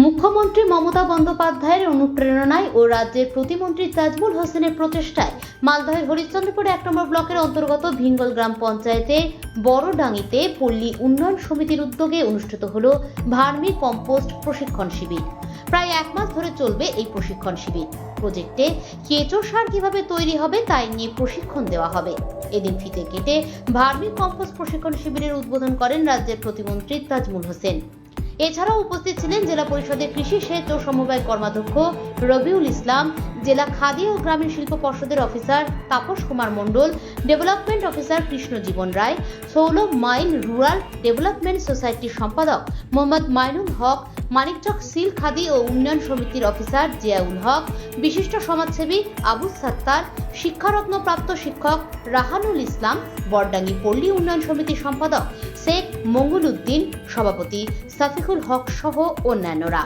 মুখ্যমন্ত্রী মমতা বন্দ্যোপাধ্যায়ের অনুপ্রেরণায় ও রাজ্যের প্রতিমন্ত্রী তাজমুল হোসেনের প্রচেষ্টায় মালদহের হরিশ্চন্দ্রপুর 1 নম্বর ব্লকের অন্তর্গত ভিঙ্গল গ্রাম পঞ্চায়েতের বড়ডাঙ্গিতে পল্লী উন্নয়ন সমিতির উদ্যোগে অনুষ্ঠিত হল ভার্মি কম্পোস্ট প্রশিক্ষণ শিবির। প্রায় 1 মাস ধরে চলবে এই প্রশিক্ষণ শিবির। প্রজেক্টে কেঁচো সার কিভাবে তৈরি হবে তাই নিয়ে প্রশিক্ষণ দেওয়া হবে। এদিন ফিতে কেটে ভার্মি কম্পোস্ট প্রশিক্ষণ শিবিরের উদ্বোধন করেন রাজ্যের প্রতিমন্ত্রী তাজমুল হোসেন। এছাড়াও উপস্থিত ছিলেন জেলা পরিষদের কৃষি সেচ ও সমবায় কর্মাধ্যক্ষ রবিউল ইসলাম, জেলা খাদি ও গ্রামীণ শিল্প পর্ষদের officer Tapas Kumar Mondal, development officer কৃষ্ণজীবন রায়, 16 মাইল রুরাল ডেভেলপমেন্ট সোসাইটির সম্পাদক মোহাম্মদ মাইনুল হক, মানিকচক সিল খাদি ও উন্নয়ন সমিতির অফিসার জিয়াউল হক, বিশিষ্ট সমাজসেবী আবু সাত্তার, শিক্ষারত্নপ্রাপ্ত শিক্ষক রাহানুল ইসলাম, বড়ডাঙ্গি পল্লী উন্নয়ন সমিতির সম্পাদক শেখ মঙ্গুল উদ্দিন, সভাপতি সাফিকুল হক সহ অন্যান্যরা।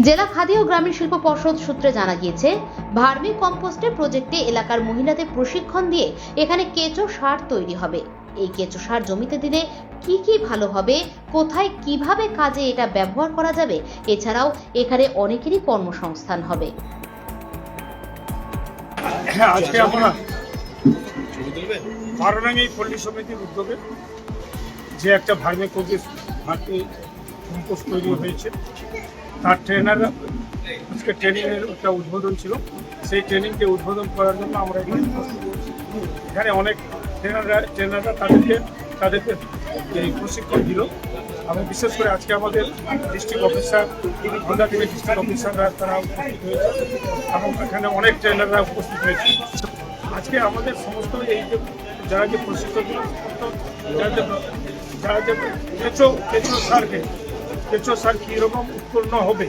জেলা খাদি ও গ্রামীণ শিল্প পর্ষদ সূত্রে জানা গিয়েছে, ভার্মি কম্পোস্টের প্রজেক্টে এলাকার মহিলাদের প্রশিক্ষণ দিয়ে এখানে কেঁচো সার তৈরি হবে। এই কেঁচো সার জমিতে দিলে কি ভালো হবে, কোথায় কিভাবে কাজে এটা ব্যবহার করা যাবে, এছাড়াও এখানে অনেকেরই কর্মসংস্থান হবে। আজকে আমরা বড়ডাঙ্গি পল্লী সমিতির উদ্যোগে যে একটা ভার্মি কম্পোস্ট তৈরি হয়েছে, তার ট্রেনাররা আজকে ট্রেনিংয়ের একটা উদ্বোধন ছিল। সেই ট্রেনিংকে উদ্বোধন করার জন্য আমরা এখানে অনেক ট্রেনাররা তাদেরকে এই প্রশিক্ষণ দিল। এবং বিশেষ করে আজকে আমাদের ডিস্ট্রিক্ট অফিসার গোন্ডা থেকে ডিস্ট্রিক্ট অফিসাররা তারা উপস্থিত হয়েছে এবং এখানে অনেক ট্রেনাররা উপস্থিত হয়েছে। আজকে আমাদের সমস্ত এই যে যারা যে প্রশিক্ষণ দিল, যারা যে কেঁচো সার কীরকম উৎপন্ন হবে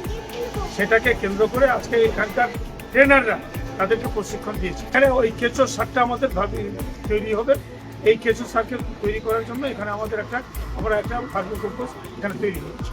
সেটাকে কেন্দ্র করে আজকে এখানকার ট্রেনাররা তাদেরকে প্রশিক্ষণ দিয়েছে। এখানে ওই কেঁচো সারটা আমাদের তৈরি হবে। এই কেঁচো সারকে তৈরি করার জন্য এখানে আমরা একটা ভার্মি কম্পোস্ট এখানে তৈরি হচ্ছে।